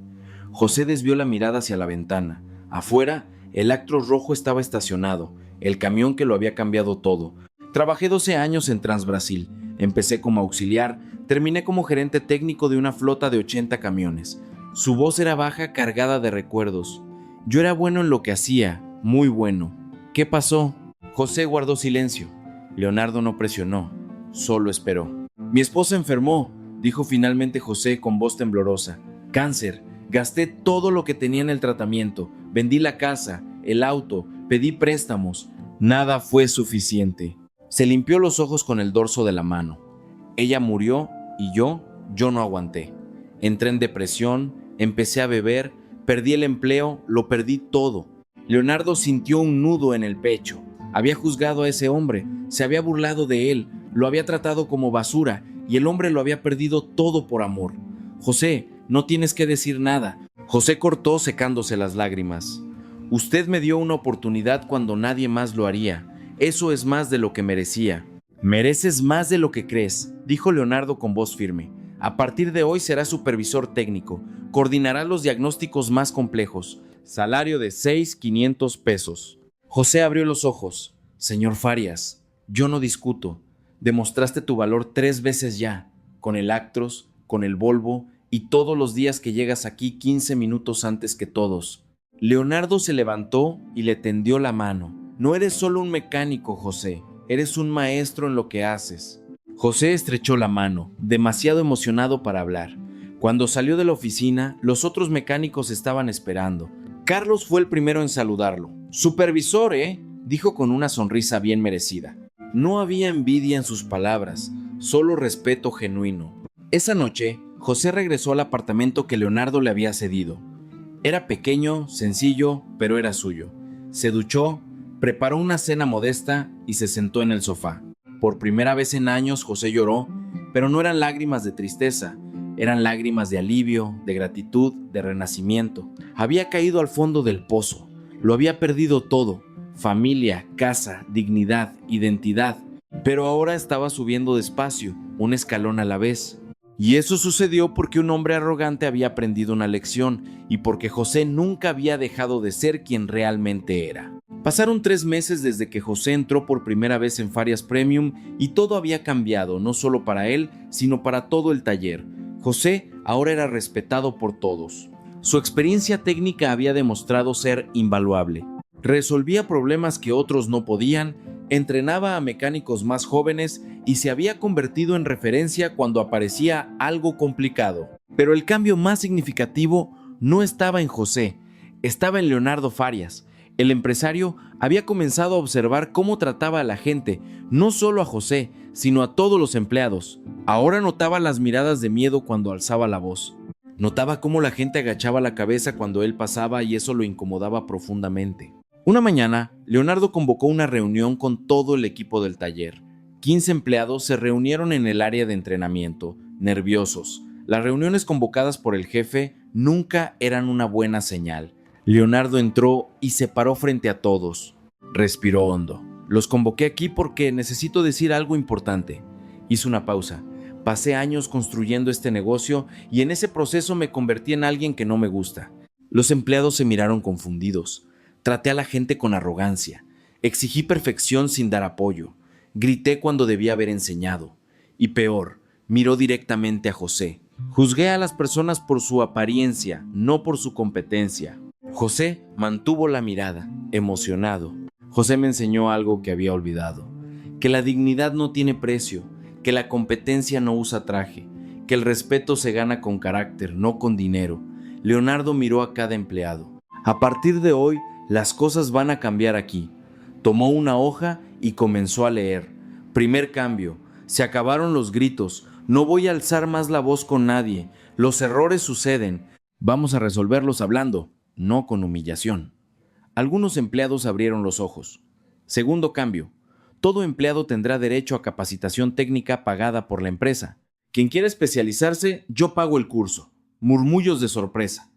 José desvió la mirada hacia la ventana. Afuera, el Actros rojo estaba estacionado, el camión que lo había cambiado todo. Trabajé 12 años en Transbrasil. Empecé como auxiliar, terminé como gerente técnico de una flota de 80 camiones. Su voz era baja, cargada de recuerdos. Yo era bueno en lo que hacía, muy bueno. ¿Qué pasó? José guardó silencio. Leonardo no presionó, solo esperó. Mi esposa enfermó, dijo finalmente José con voz temblorosa. Cáncer. Gasté todo lo que tenía en el tratamiento. Vendí la casa, el auto, pedí préstamos. Nada fue suficiente. Se limpió los ojos con el dorso de la mano. Ella murió y yo no aguanté. Entré en depresión, empecé a beber, perdí el empleo, lo perdí todo. Leonardo sintió un nudo en el pecho. Había juzgado a ese hombre, se había burlado de él, lo había tratado como basura y el hombre lo había perdido todo por amor. José, no tienes que decir nada. José cortó secándose las lágrimas. Usted me dio una oportunidad cuando nadie más lo haría. Eso es más de lo que merecía. Mereces más de lo que crees, dijo Leonardo con voz firme. A partir de hoy será supervisor técnico. Coordinará los diagnósticos más complejos. Salario de 6,500 pesos. José abrió los ojos. Señor Farias, yo no discuto. Demostraste tu valor 3 veces ya. Con el Actros, con el Volvo y todos los días que llegas aquí 15 minutos antes que todos. Leonardo se levantó y le tendió la mano. No eres solo un mecánico, José. Eres un maestro en lo que haces. José estrechó la mano, demasiado emocionado para hablar. Cuando salió de la oficina, los otros mecánicos estaban esperando. Carlos fue el primero en saludarlo. «Supervisor, dijo con una sonrisa bien merecida. No había envidia en sus palabras, solo respeto genuino. Esa noche, José regresó al apartamento que Leonardo le había cedido. Era pequeño, sencillo, pero era suyo. Se duchó, preparó una cena modesta y se sentó en el sofá. Por primera vez en años José lloró, pero no eran lágrimas de tristeza, Eran lágrimas de alivio, de gratitud, de renacimiento. Había caído al fondo del pozo. Lo había perdido todo: familia, casa, dignidad, identidad. Pero ahora estaba subiendo despacio, un escalón a la vez. Y eso sucedió porque un hombre arrogante había aprendido una lección y porque José nunca había dejado de ser quien realmente era. Pasaron 3 meses desde que José entró por primera vez en Farias Premium y todo había cambiado, no solo para él, sino para todo el taller. José ahora era respetado por todos. Su experiencia técnica había demostrado ser invaluable. Resolvía problemas que otros no podían, entrenaba a mecánicos más jóvenes y se había convertido en referencia cuando aparecía algo complicado. Pero el cambio más significativo no estaba en José, estaba en Leonardo Farias. El empresario había comenzado a observar cómo trataba a la gente, no solo a José, sino a todos los empleados. Ahora notaba las miradas de miedo cuando alzaba la voz. Notaba cómo la gente agachaba la cabeza cuando él pasaba y eso lo incomodaba profundamente. Una mañana, Leonardo convocó una reunión con todo el equipo del taller. 15 empleados se reunieron en el área de entrenamiento, nerviosos. Las reuniones convocadas por el jefe nunca eran una buena señal. Leonardo entró y se paró frente a todos. Respiró hondo. Los convoqué aquí porque necesito decir algo importante. Hizo una pausa. Pasé años construyendo este negocio y en ese proceso me convertí en alguien que no me gusta. Los empleados se miraron confundidos. Traté a la gente con arrogancia. Exigí perfección sin dar apoyo. Grité cuando debía haber enseñado. Y peor, miró directamente a José. Juzgué a las personas por su apariencia, no por su competencia. José mantuvo la mirada, emocionado. José me enseñó algo que había olvidado: que la dignidad no tiene precio, que la competencia no usa traje, que el respeto se gana con carácter, no con dinero. Leonardo miró a cada empleado. A partir de hoy, las cosas van a cambiar aquí. Tomó una hoja y comenzó a leer. Primer cambio: se acabaron los gritos. No voy a alzar más la voz con nadie. Los errores suceden. Vamos a resolverlos hablando, no con humillación. Algunos empleados abrieron los ojos. Segundo cambio: todo empleado tendrá derecho a capacitación técnica pagada por la empresa. Quien quiera especializarse, yo pago el curso. Murmullos de sorpresa.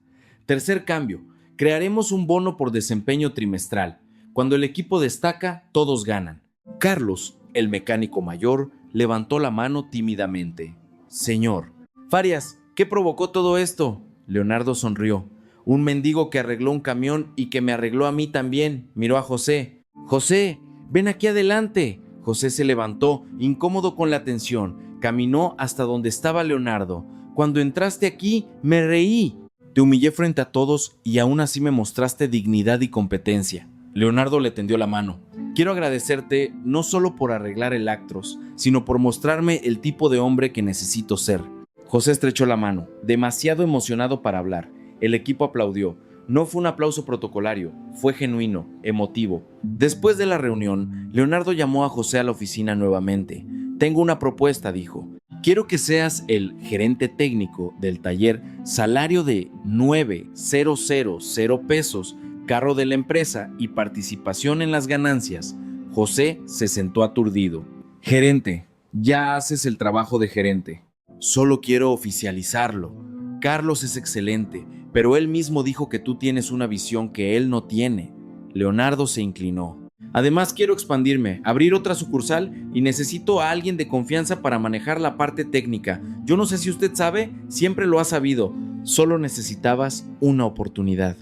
Tercer cambio: crearemos un bono por desempeño trimestral. Cuando el equipo destaca, todos ganan. Carlos, el mecánico mayor, levantó la mano tímidamente. Señor. Farias, ¿qué provocó todo esto? Leonardo sonrió. Un mendigo que arregló un camión y que me arregló a mí también. Miró a José. José, ven aquí adelante. José se levantó, incómodo con la tensión. Caminó hasta donde estaba Leonardo. Cuando entraste aquí, me reí. Te humillé frente a todos y aún así me mostraste dignidad y competencia. Leonardo le tendió la mano. Quiero agradecerte no solo por arreglar el Actros, sino por mostrarme el tipo de hombre que necesito ser. José estrechó la mano, demasiado emocionado para hablar. El equipo aplaudió. No fue un aplauso protocolario, fue genuino, emotivo. Después de la reunión, Leonardo llamó a José a la oficina nuevamente. Tengo una propuesta, dijo. Quiero que seas el gerente técnico del taller, salario de 9,000 pesos, carro de la empresa y participación en las ganancias. José se sentó aturdido. Gerente, ya haces el trabajo de gerente. Solo quiero oficializarlo. Carlos es excelente, pero él mismo dijo que tú tienes una visión que él no tiene. Leonardo se inclinó. Además, quiero expandirme, abrir otra sucursal y necesito a alguien de confianza para manejar la parte técnica. Yo no sé si usted sabe, siempre lo ha sabido. Solo necesitabas una oportunidad.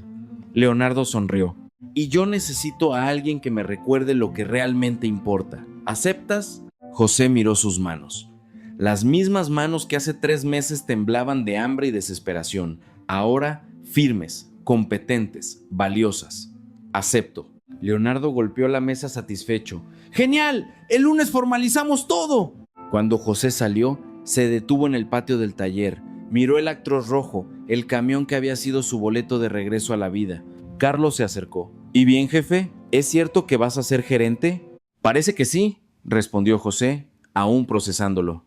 Leonardo sonrió. Y yo necesito a alguien que me recuerde lo que realmente importa. ¿Aceptas? José miró sus manos. Las mismas manos que hace 3 meses temblaban de hambre y desesperación. Ahora firmes, competentes, valiosas. Acepto. Leonardo golpeó la mesa satisfecho. ¡Genial! ¡El lunes formalizamos todo! Cuando José salió, se detuvo en el patio del taller. Miró el Actros rojo, el camión que había sido su boleto de regreso a la vida. Carlos se acercó. ¿Y bien, jefe? ¿Es cierto que vas a ser gerente? Parece que sí, respondió José, aún procesándolo.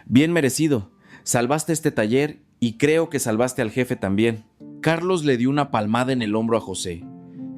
Bien merecido. Salvaste este taller y creo que salvaste al jefe también. Carlos le dio una palmada en el hombro a José.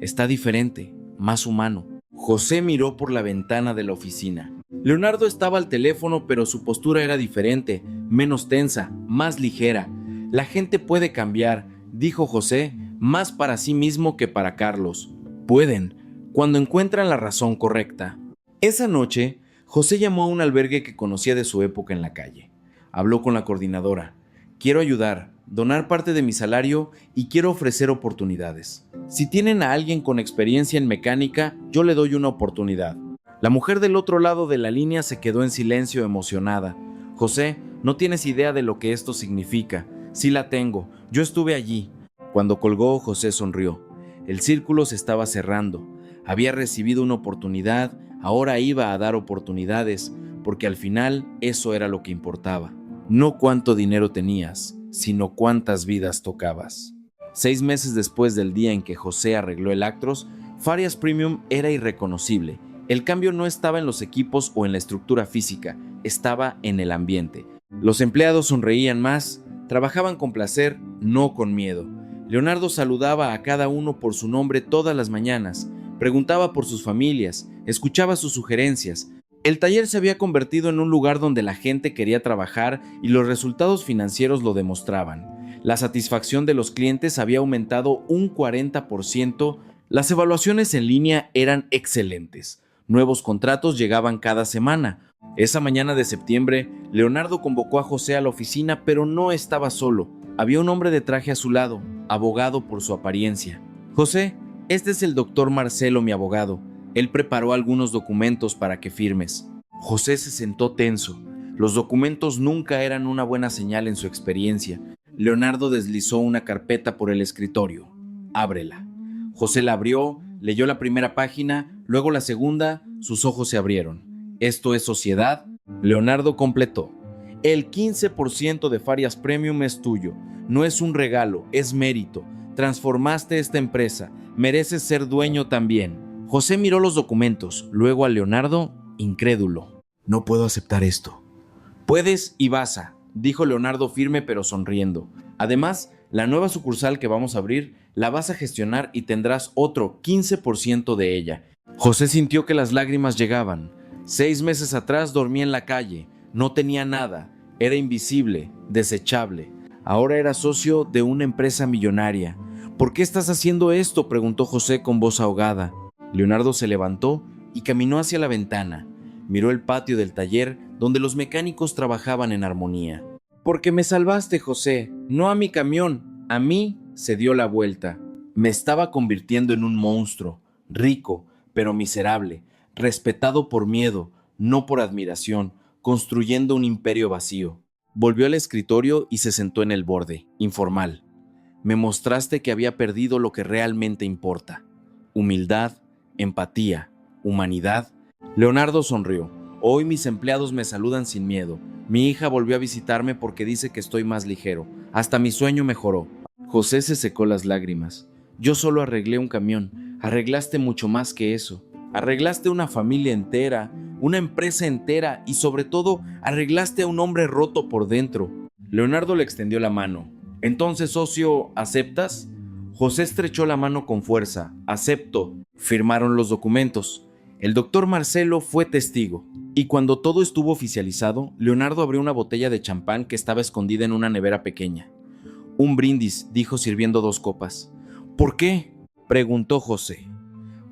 Está diferente, más humano. José miró por la ventana de la oficina. Leonardo estaba al teléfono, pero su postura era diferente, menos tensa, más ligera. La gente puede cambiar, dijo José, más para sí mismo que para Carlos. Pueden, cuando encuentran la razón correcta. Esa noche, José llamó a un albergue que conocía de su época en la calle. Habló con la coordinadora. Quiero ayudar, donar parte de mi salario y quiero ofrecer oportunidades. Si tienen a alguien con experiencia en mecánica, yo le doy una oportunidad. La mujer del otro lado de la línea se quedó en silencio, emocionada. José, no tienes idea de lo que esto significa. Sí la tengo, yo estuve allí. Cuando colgó, José sonrió. El círculo se estaba cerrando. Había recibido una oportunidad, ahora iba a dar oportunidades, porque al final eso era lo que importaba. No cuánto dinero tenías, sino cuántas vidas tocabas. 6 meses después del día en que José arregló el Actros, Farias Premium era irreconocible. El cambio no estaba en los equipos o en la estructura física, estaba en el ambiente. Los empleados sonreían más, trabajaban con placer, no con miedo. Leonardo saludaba a cada uno por su nombre todas las mañanas, preguntaba por sus familias, escuchaba sus sugerencias. El taller se había convertido en un lugar donde la gente quería trabajar y los resultados financieros lo demostraban. La satisfacción de los clientes había aumentado un 40%, las evaluaciones en línea eran excelentes. Nuevos contratos llegaban cada semana. Esa mañana de septiembre, Leonardo convocó a José a la oficina, pero no estaba solo. Había un hombre de traje a su lado, abogado por su apariencia. José, este es el doctor Marcelo, mi abogado. Él preparó algunos documentos para que firmes. José se sentó tenso. Los documentos nunca eran una buena señal en su experiencia. Leonardo deslizó una carpeta por el escritorio. Ábrela. José la abrió, leyó la primera página, luego la segunda, sus ojos se abrieron. ¿Esto es sociedad? Leonardo completó. El 15% de Farias Premium es tuyo. No es un regalo, es mérito. Transformaste esta empresa. Mereces ser dueño también. José miró los documentos, luego a Leonardo, incrédulo. No puedo aceptar esto. Puedes y vas a, dijo Leonardo firme pero sonriendo. Además, la nueva sucursal que vamos a abrir la vas a gestionar y tendrás otro 15% de ella. José sintió que las lágrimas llegaban. 6 meses atrás dormía en la calle, no tenía nada, era invisible, desechable. Ahora era socio de una empresa millonaria. ¿Por qué estás haciendo esto?, preguntó José con voz ahogada. Leonardo se levantó y caminó hacia la ventana. Miró el patio del taller donde los mecánicos trabajaban en armonía. Porque me salvaste, José, no a mi camión, a mí. Se dio la vuelta. Me estaba convirtiendo en un monstruo, rico, pero miserable, respetado por miedo, no por admiración, construyendo un imperio vacío. Volvió al escritorio y se sentó en el borde, informal. Me mostraste que había perdido lo que realmente importa. Humildad, empatía, humanidad. Leonardo sonrió. Hoy mis empleados me saludan sin miedo. Mi hija volvió a visitarme porque dice que estoy más ligero. Hasta mi sueño mejoró. José se secó las lágrimas. Yo solo arreglé un camión. Arreglaste mucho más que eso. Arreglaste una familia entera, una empresa entera y sobre todo arreglaste a un hombre roto por dentro. Leonardo le extendió la mano. Entonces, socio, ¿aceptas? José estrechó la mano con fuerza. Acepto. Firmaron los documentos. El doctor Marcelo fue testigo. Y cuando todo estuvo oficializado, Leonardo abrió una botella de champán que estaba escondida en una nevera pequeña. Un brindis, dijo sirviendo 2 copas. ¿Por qué?, preguntó José.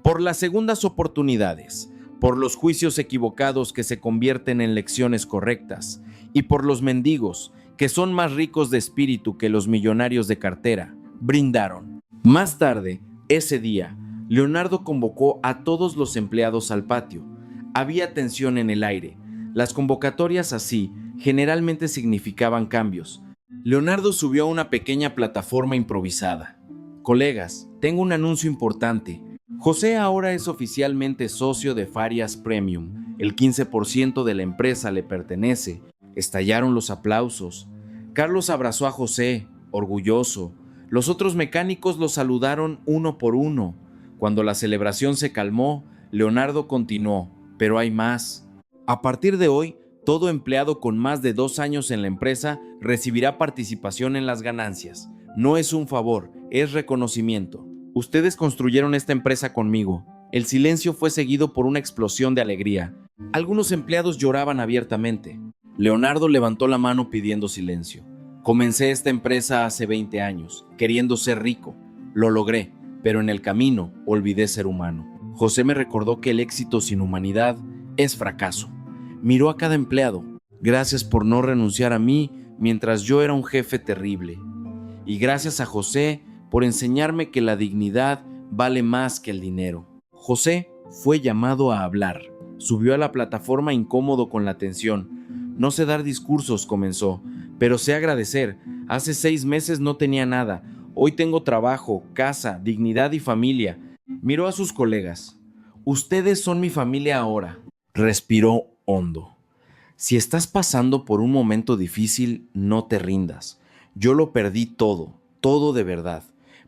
Por las segundas oportunidades, por los juicios equivocados que se convierten en lecciones correctas, y por los mendigos, que son más ricos de espíritu que los millonarios de cartera. Brindaron. Más tarde, ese día, Leonardo convocó a todos los empleados al patio. Había tensión en el aire. Las convocatorias así generalmente significaban cambios. Leonardo subió a una pequeña plataforma improvisada. Colegas, tengo un anuncio importante. José ahora es oficialmente socio de Farias Premium. El 15% de la empresa le pertenece. Estallaron los aplausos. Carlos abrazó a José, orgulloso. Los otros mecánicos lo saludaron uno por uno. Cuando la celebración se calmó, Leonardo continuó, pero hay más. A partir de hoy, todo empleado con más de 2 años en la empresa recibirá participación en las ganancias. No es un favor, es reconocimiento. Ustedes construyeron esta empresa conmigo. El silencio fue seguido por una explosión de alegría. Algunos empleados lloraban abiertamente. Leonardo levantó la mano pidiendo silencio. Comencé esta empresa hace 20 años, queriendo ser rico. Lo logré, pero en el camino olvidé ser humano. José me recordó que el éxito sin humanidad es fracaso. Miró a cada empleado. Gracias por no renunciar a mí mientras yo era un jefe terrible. Y gracias a José por enseñarme que la dignidad vale más que el dinero. José fue llamado a hablar. Subió a la plataforma incómodo con la tensión. No sé dar discursos, comenzó, pero sé agradecer. Hace 6 meses no tenía nada. Hoy tengo trabajo, casa, dignidad y familia. Miró a sus colegas. Ustedes son mi familia ahora. Respiró hondo. Si estás pasando por un momento difícil, no te rindas. Yo lo perdí todo, todo de verdad.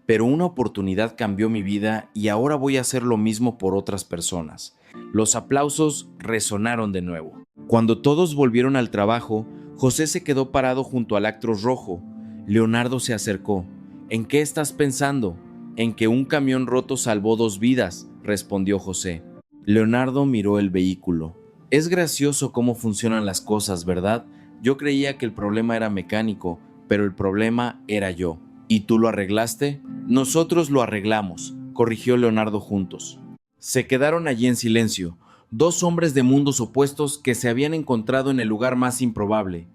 Pero una oportunidad cambió mi vida y ahora voy a hacer lo mismo por otras personas. Los aplausos resonaron de nuevo. Cuando todos volvieron al trabajo, José se quedó parado junto al Actros rojo. Leonardo se acercó. ¿En qué estás pensando? En que un camión roto salvó 2 vidas, respondió José. Leonardo miró el vehículo. Es gracioso cómo funcionan las cosas, ¿verdad? Yo creía que el problema era mecánico, pero el problema era yo. ¿Y tú lo arreglaste? Nosotros lo arreglamos, corrigió Leonardo juntos. Se quedaron allí en silencio, 2 hombres de mundos opuestos que se habían encontrado en el lugar más improbable.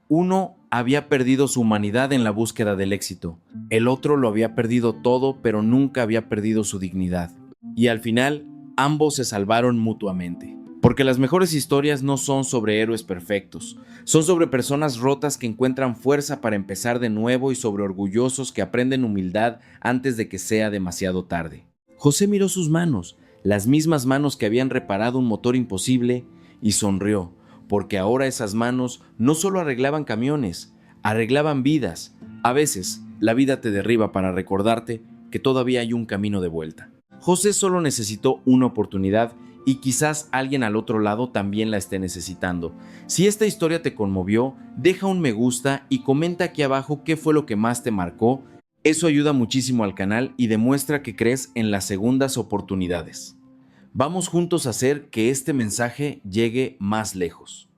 Uno había perdido su humanidad en la búsqueda del éxito. El otro lo había perdido todo, pero nunca había perdido su dignidad. Y al final, ambos se salvaron mutuamente. Porque las mejores historias no son sobre héroes perfectos, son sobre personas rotas que encuentran fuerza para empezar de nuevo y sobre orgullosos que aprenden humildad antes de que sea demasiado tarde. José miró sus manos, las mismas manos que habían reparado un motor imposible, y sonrió, porque ahora esas manos no solo arreglaban camiones, arreglaban vidas. A veces, la vida te derriba para recordarte que todavía hay un camino de vuelta. José solo necesitó una oportunidad y quizás alguien al otro lado también la esté necesitando. Si esta historia te conmovió, deja un me gusta y comenta aquí abajo qué fue lo que más te marcó. Eso ayuda muchísimo al canal y demuestra que crees en las segundas oportunidades. Vamos juntos a hacer que este mensaje llegue más lejos.